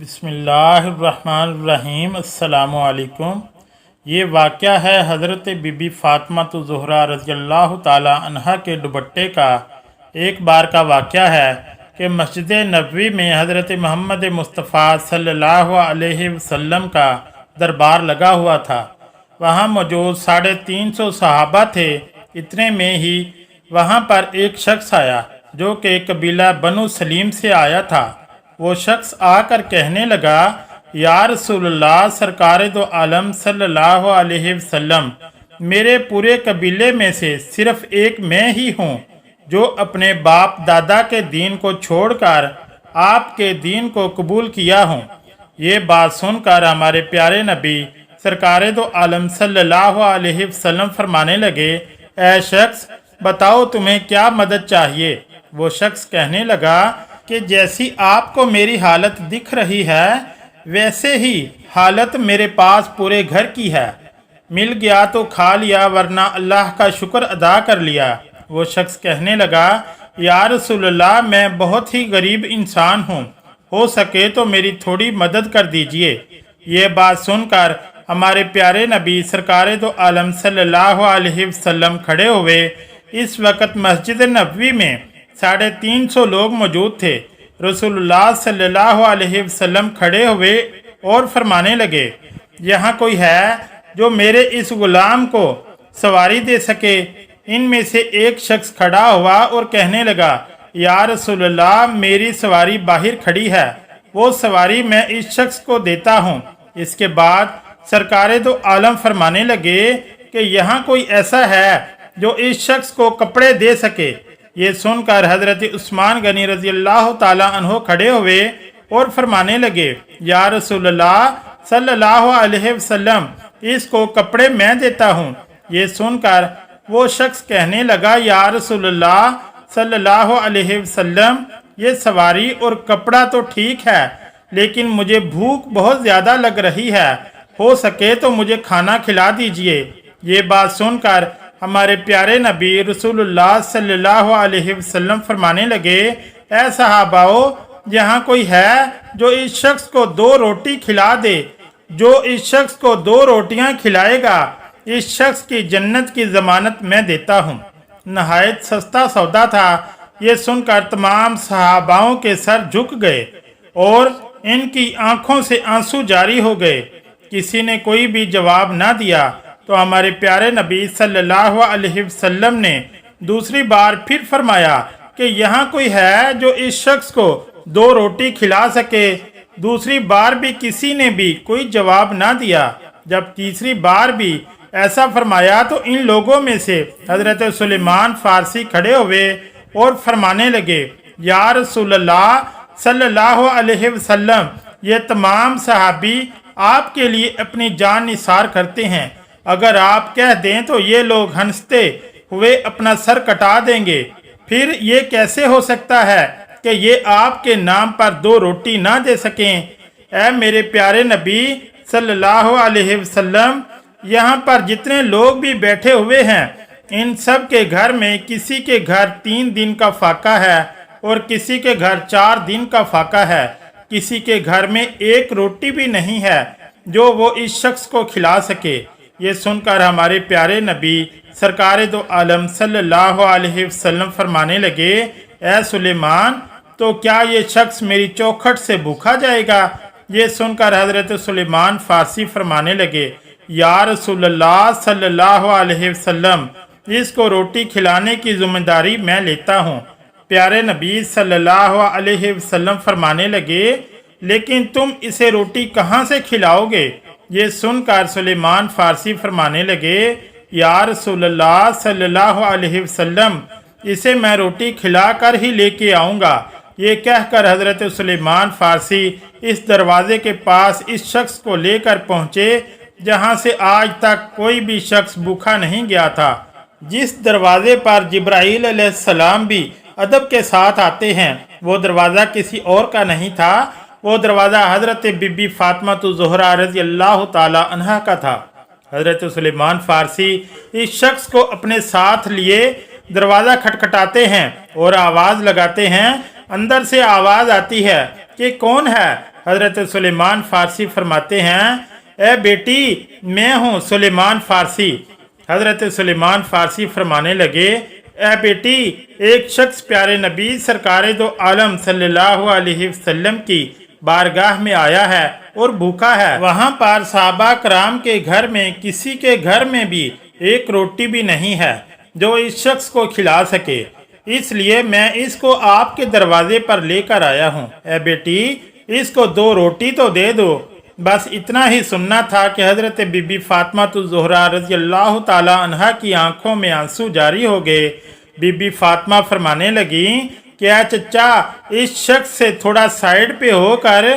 बिस्मिल्लाहिर्रहमानिर्रहीम। अस्सलामुअलैकुम। ये वाक़या है हज़रत बीबी फ़ातिमा ज़हरा रज़ियल्लाहु ताला अन्हा के दुपट्टे का। एक बार का वाक़या है कि मस्जिद नबवी में हज़रत मोहम्मद मुस्तफ़ा सल्लल्लाहु अलैहि वसल्लम का दरबार लगा हुआ था। वहाँ मौजूद 350 सहाबा थे। इतने में ही वहाँ पर एक शख्स आया जो कि कबीला बनु सलीम से आया था। वो शख्स आकर कहने लगा, या रसूलल्लाह, सरकार दो आलम सल्लल्लाहु अलैहि वसल्लम, मेरे पूरे कबीले में से सिर्फ एक मैं ही हूँ जो अपने बाप दादा के दीन को छोड़कर आपके दीन को कबूल किया हूँ। ये बात सुनकर हमारे प्यारे नबी सरकार दो आलम सल्लल्लाहु अलैहि वसल्लम फरमाने लगे, ऐ शख्स, बताओ तुम्हें क्या मदद चाहिए। वो शख्स कहने लगा कि जैसी आपको मेरी हालत दिख रही है वैसे ही हालत मेरे पास पूरे घर की है। मिल गया तो खा लिया, वरना अल्लाह का शुक्र अदा कर लिया। वो शख्स कहने लगा, या रसूलल्लाह, मैं बहुत ही गरीब इंसान हूँ, हो सके तो मेरी थोड़ी मदद कर दीजिए। ये बात सुनकर हमारे प्यारे नबी सरकार दो आलम सल्लल्लाहु अलैहि वसल्लम खड़े हुए। इस वक्त मस्जिद नबवी में 350 लोग मौजूद थे। रसूलुल्लाह सल्लल्लाहु अलैहि वसल्लम खड़े हुए और फरमाने लगे, यहाँ कोई है जो मेरे इस गुलाम को सवारी दे सके। इनमें से एक शख्स खड़ा हुआ और कहने लगा, या रसूलुल्लाह, मेरी सवारी बाहर खड़ी है, वो सवारी मैं इस शख्स को देता हूँ। इसके बाद सरकार दो आलम फरमाने लगे कि यहाँ कोई ऐसा है जो इस शख्स को कपड़े दे सके। ये सुनकर हजरत उस्मान गनी रजी अल्लाह ताला अन्हो खड़े हुए और फरमाने लगे, या रसूलल्लाह सल्लल्लाहु अलैहि वसल्लम, इसको कपड़े मैं देता हूँ। ये सुनकर वो शख्स कहने लगा, या रसूलल्लाह सल्लल्लाहु अलैहि वसल्लम, ये सवारी और कपड़ा तो ठीक है, लेकिन मुझे भूख बहुत ज़्यादा लग रही है, हो सके तो मुझे खाना खिला दीजिए। ये बात सुनकर हमारे प्यारे नबी रसूलुल्लाह सल्लल्लाहु अलैहि वसल्लम फरमाने लगे, ऐ सहाबाओ, यहाँ कोई है जो इस शख्स को 2 रोटी खिला दे। जो इस शख्स को 2 रोटियाँ खिलाएगा, इस शख्स की जन्नत की ज़मानत मैं देता हूँ। नहायत सस्ता सौदा था। ये सुनकर तमाम सहाबाओं के सर झुक गए और इनकी आंखों से आंसू जारी हो गए। किसी ने कोई भी जवाब ना दिया। तो हमारे प्यारे नबी सल्लल्लाहु अलैहि वसल्लम ने दूसरी बार फिर फरमाया कि यहाँ कोई है जो इस शख्स को 2 रोटी खिला सके। दूसरी बार भी किसी ने भी कोई जवाब ना दिया। जब तीसरी बार भी ऐसा फरमाया तो इन लोगों में से हजरत सुलेमान फारसी खड़े हुए और फरमाने लगे, या रसूलल्लाह सल्लल्लाहु अलैहि वसल्लम, ये तमाम सहाबी आपके लिए अपनी जान निसार करते हैं। अगर आप कह दें तो ये लोग हंसते हुए अपना सर कटा देंगे। फिर ये कैसे हो सकता है कि ये आपके नाम पर 2 रोटी ना दे सकें। ऐ मेरे प्यारे नबी सल्लल्लाहु अलैहि वसल्लम, यहाँ पर जितने लोग भी बैठे हुए हैं, इन सब के घर में किसी के घर 3 दिन का फाका है और किसी के घर 4 दिन का फाका है। किसी के घर में 1 रोटी भी नहीं है जो वो इस शख्स को खिला सके। ये सुनकर हमारे प्यारे नबी सरकार दो आलम सल्लल्लाहु अलैहि वसल्लम फरमाने लगे, ऐ सुलेमान, तो क्या ये शख्स मेरी चौखट से भूखा जाएगा। ये सुनकर हजरत सुलेमान फारसी फरमाने लगे, या रसूलल्लाह सल्लल्लाहु अलैहि वसल्लम, इसको रोटी खिलाने की जिम्मेदारी मैं लेता हूँ। प्यारे नबी सल्लल्लाहु अलैहि वसल्लम फरमाने लगे, लेकिन तुम इसे रोटी कहाँ से खिलाओगे। ये सुनकर सुलेमान फारसी फरमाने लगे, या रसूलल्लाह सल्लल्लाहु अलैहि वसल्लम, इसे मैं रोटी खिलाकर ही लेके आऊँगा। ये कहकर हजरत सुलेमान फारसी इस दरवाजे के पास इस शख्स को लेकर पहुँचे जहाँ से आज तक कोई भी शख्स भूखा नहीं गया था। जिस दरवाजे पर जिब्राईल अलैहिस्सलाम भी अदब के साथ आते हैं, वो दरवाज़ा किसी और का नहीं था। वो दरवाज़ा हज़रत बीबी फ़ातिमा ज़हरा रज़ी अल्लाह ताला अन्हा का था। हज़रत सुलेमान फ़ारसी इस शख्स को अपने साथ लिए दरवाज़ा खटखटाते हैं और आवाज़ लगाते हैं। अंदर से आवाज़ आती है कि कौन है। हज़रत सुलेमान फ़ारसी फरमाते हैं, ए बेटी मैं हूँ सुलेमान फ़ारसी। हज़रत सुलेमान फ़ारसी फरमाने लगे, ए बेटी एक शख्स प्यारे नबी सरकार दो आलम सल्लल्लाहु अलैहि वसल्लम की बारगाह में आया है और भूखा है। वहाँ पर सहाबा कराम के घर में किसी के घर में भी एक रोटी भी नहीं है जो इस शख्स को खिला सके, इसलिए मैं इसको आपके दरवाजे पर लेकर आया हूँ। ए बेटी इसको 2 रोटी तो दे दो। बस इतना ही सुनना था कि हज़रत बीबी फातिमा ज़ोहरा रज़ी अल्लाह ताला अन्हा की आंखों में आंसू जारी हो गए। बीबी फातिमा फरमाने लगी, क्या चचा इस शख्स से थोड़ा साइड पे होकर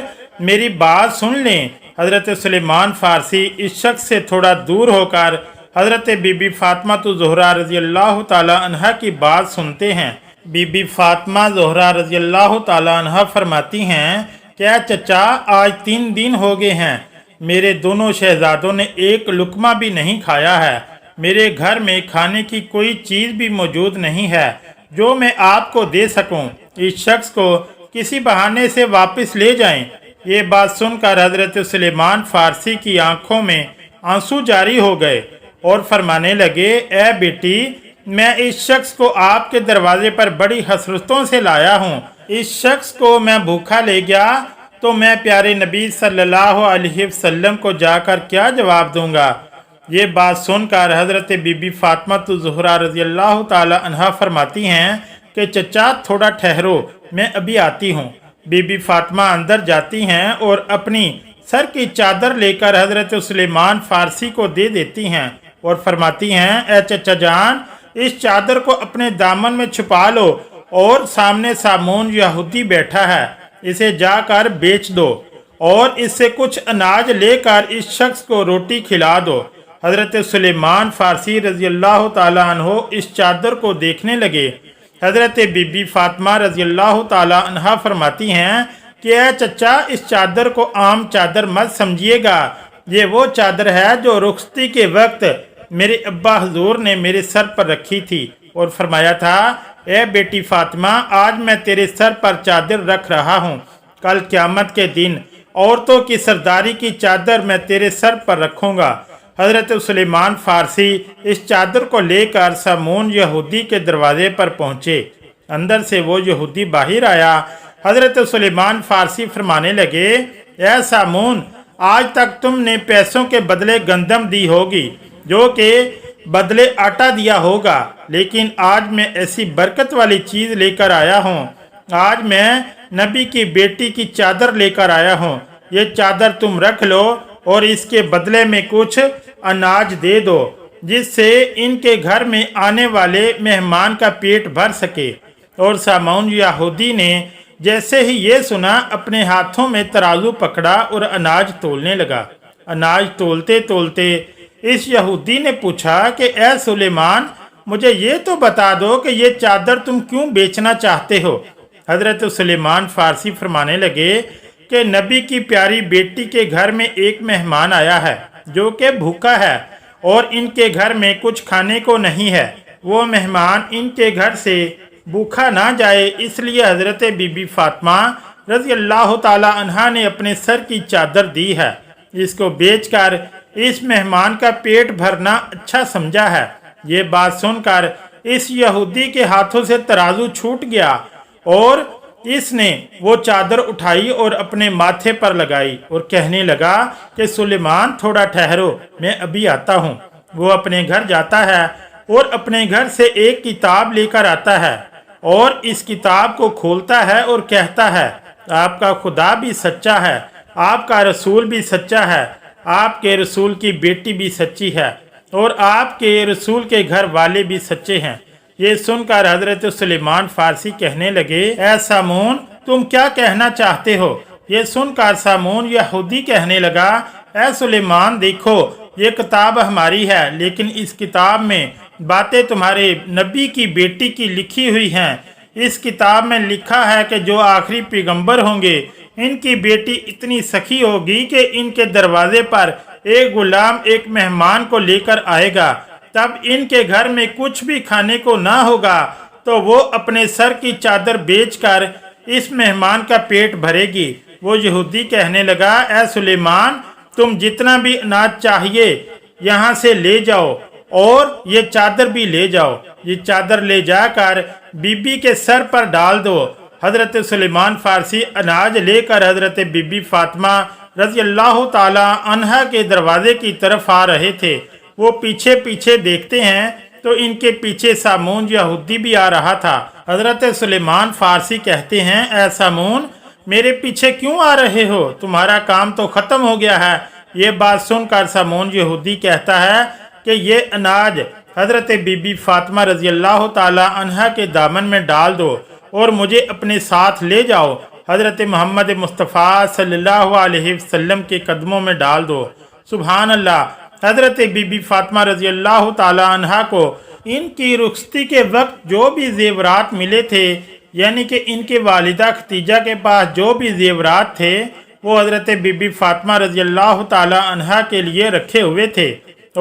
मेरी बात सुन लें। हज़रत सुलेमान फ़ारसी इस शख्स से थोड़ा दूर होकर हज़रत बीबी फातिमा ज़ोहरा रज़ी अल्लाह ताला अन्हा की बात सुनते हैं। बीबी फातिमा ज़ोहरा रज़ी अल्लाह ताला अन्हा फरमाती हैं, क्या चचा आज 3 दिन हो गए हैं, मेरे दोनों शहजादों ने एक लुकमा भी नहीं खाया है। मेरे घर में खाने की कोई चीज़ भी मौजूद नहीं है जो मैं आपको दे सकूं। इस शख्स को किसी बहाने से वापस ले जाएं। ये बात सुनकर हज़रत सुलेमान फ़ारसी की आंखों में आंसू जारी हो गए और फरमाने लगे, ए बेटी मैं इस शख्स को आपके दरवाजे पर बड़ी हसरतों से लाया हूँ। इस शख्स को मैं भूखा ले गया तो मैं प्यारे नबी सल्लल्लाहु अलैहि वसल्लम को जाकर क्या जवाब दूंगा। ये बात सुनकर हज़रत बीबी फातिमा ज़ोहरा रज़ी अल्लाह ताला अन्हा फरमाती हैं कि चचा थोड़ा ठहरो, मैं अभी आती हूँ। बीबी फातिमा अंदर जाती हैं और अपनी सर की चादर लेकर हज़रत सुलेमान फ़ारसी को दे देती हैं और फरमाती हैं, ए चचा जान इस चादर को अपने दामन में छुपा लो और सामने सामून यहूदी बैठा है, इसे जाकर बेच दो और इससे कुछ अनाज लेकर इस शख्स को रोटी खिला दो। हज़रत सुलेमान फ़ारसी रज़ी अल्लाह ताला अन्हो इस चादर को देखने लगे। हज़रत बीबी फातिमा रज़ी अल्लाह ताला अन्हा फरमाती हैं कि ए चचा इस चादर को आम चादर मत समझिएगा, ये वो चादर है जो रुखसती के वक्त मेरे अब्बा हुजूर ने मेरे सर पर रखी थी और फरमाया था, ए बेटी फातिमा आज मैं तेरे सर पर चादर रख रहा हूँ, कल क़यामत के दिन औरतों की सरदारी की चादर मैं तेरे सर पर रखूँगा। हज़रत सुलेमान फ़ारसी इस चादर को लेकर सामून यहूदी के दरवाजे पर पहुँचे। अंदर से वो यहूदी बाहर आया। हज़रत सुलेमान फ़ारसी फरमाने लगे, ए सामून आज तक तुमने पैसों के बदले गंदम दी होगी, जो कि बदले आटा दिया होगा, लेकिन आज मैं ऐसी बरकत वाली चीज़ लेकर आया हूँ। आज मैं नबी की बेटी की चादर लेकर आया हूँ। ये चादर तुम रख लो और इसके बदले में कुछ अनाज दे दो, जिससे इनके घर में आने वाले मेहमान का पेट भर सके। और सामऊन यहूदी ने जैसे ही ये सुना अपने हाथों में तराजू पकड़ा और अनाज तोलने लगा। अनाज तोलते तोलते इस यहूदी ने पूछा कि ए सुलेमान मुझे ये तो बता दो कि ये चादर तुम क्यों बेचना चाहते हो। हज़रत सुलेमान फ़ारसी फरमाने लगे कि नबी की प्यारी बेटी के घर में एक मेहमान आया है जो कि भूखा है और इनके घर में कुछ खाने को नहीं है। वो मेहमान इनके घर से भूखा ना जाए, इसलिए हज़रत बीबी फातिमा रज़ी अल्लाह ताला अन्हा ने अपने सर की चादर दी है। इसको बेचकर इस मेहमान का पेट भरना अच्छा समझा है। ये बात सुनकर इस यहूदी के हाथों से तराजू छूट गया और इसने वो चादर उठाई और अपने माथे पर लगाई और कहने लगा कि सुलेमान थोड़ा ठहरो, मैं अभी आता हूँ। वो अपने घर जाता है और अपने घर से एक किताब लेकर आता है और इस किताब को खोलता है और कहता है, आपका खुदा भी सच्चा है, आपका रसूल भी सच्चा है, आपके रसूल की बेटी भी सच्ची है और आपके रसूल के घर वाले भी सच्चे हैं। ये सुनकर हज़रत सुलेमान फ़ारसी कहने लगे, ऐ सामून तुम क्या कहना चाहते हो। ये सुनकर सामून यहूदी कहने लगा, ऐ सुलेमान देखो ये किताब हमारी है, लेकिन इस किताब में बातें तुम्हारे नबी की बेटी की लिखी हुई हैं। इस किताब में लिखा है कि जो आखिरी पैगंबर होंगे इनकी बेटी इतनी सखी होगी कि इनके दरवाजे पर एक गुलाम एक मेहमान को लेकर आएगा, तब इनके घर में कुछ भी खाने को ना होगा तो वो अपने सर की चादर बेचकर इस मेहमान का पेट भरेगी। وہ یہودی کہنے لگا اے سلیمان تم جتنا بھی اناج چاہیے یہاں سے لے جاؤ اور یہ چادر بھی لے جاؤ، یہ چادر لے جا کر بی بی کے سر پر ڈال دو۔ حضرت سلیمان فارسی اناج لے کر حضرت بی بی فاطمہ رضی اللہ تعالی عنہا کے دروازے کی طرف آ رہے تھے۔ وہ پیچھے پیچھے دیکھتے ہیں تو ان کے پیچھے سامون یہودی بھی آ رہا تھا۔ حضرت سلیمان فارسی کہتے ہیں اے سامون میرے پیچھے کیوں آ رہے ہو، تمہارا کام تو ختم ہو گیا ہے۔ یہ بات سن کر سامون یہودی کہتا ہے کہ یہ اناج حضرت بی بی فاطمہ رضی اللہ تعالی عنہا کے دامن میں ڈال دو اور مجھے اپنے ساتھ لے جاؤ، حضرت محمد مصطفیٰ صلی اللہ علیہ وسلم کے قدموں میں ڈال دو۔ سبحان اللہ۔ حضرت بی بی فاطمہ رضی اللہ تعالی عنہا کو ان کی رخصتی کے وقت جو بھی زیورات ملے تھے، یعنی کہ ان کے والدہ ختیجہ کے پاس جو بھی زیورات تھے وہ حضرت بی بی فاطمہ رضی اللہ تعالی عنہا کے لیے رکھے ہوئے تھے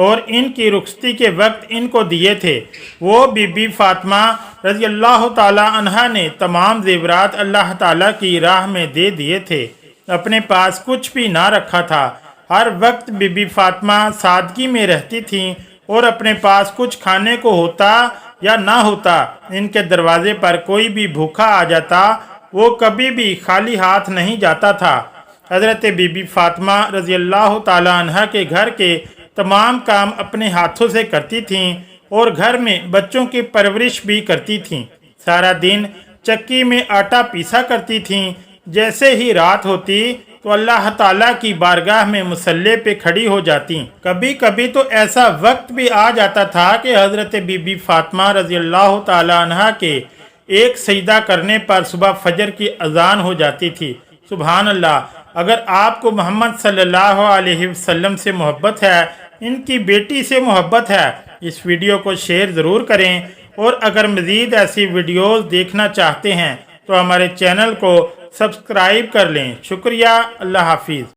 اور ان کی رخصتی کے وقت ان کو دیے تھے۔ وہ بی بی فاطمہ رضی اللہ تعالی عنہا نے تمام زیورات اللہ تعالیٰ کی راہ میں دے دیے تھے، اپنے پاس کچھ بھی نہ رکھا تھا۔ ہر وقت بی بی فاطمہ سادگی میں رہتی تھیں اور اپنے پاس کچھ کھانے کو ہوتا یا نہ ہوتا ان کے دروازے پر کوئی بھی بھوکا آ جاتا وہ کبھی بھی خالی ہاتھ نہیں جاتا تھا۔ حضرت بی بی فاطمہ رضی اللہ تعالی عنہا کے گھر کے تمام کام اپنے ہاتھوں سے کرتی تھیں اور گھر میں بچوں کی پرورش بھی کرتی تھیں۔ سارا دن چکی میں آٹا پیسا کرتی تھیں۔ جیسے ہی رات ہوتی تو اللہ تعالیٰ کی بارگاہ میں مصلی پہ کھڑی ہو جاتی۔ کبھی کبھی تو ایسا وقت بھی آ جاتا تھا کہ حضرت بی بی فاطمہ رضی اللہ تعالی عنہا کے ایک سجدہ کرنے پر صبح فجر کی اذان ہو جاتی تھی۔ سبحان اللہ۔ اگر آپ کو محمد صلی اللہ علیہ وسلم سے محبت ہے، ان کی بیٹی سے محبت ہے، اس ویڈیو کو شیئر ضرور کریں، اور اگر مزید ایسی ویڈیوز دیکھنا چاہتے ہیں تو ہمارے چینل کو سبسکرائب کر لیں۔ شکریہ۔ اللہ حافظ۔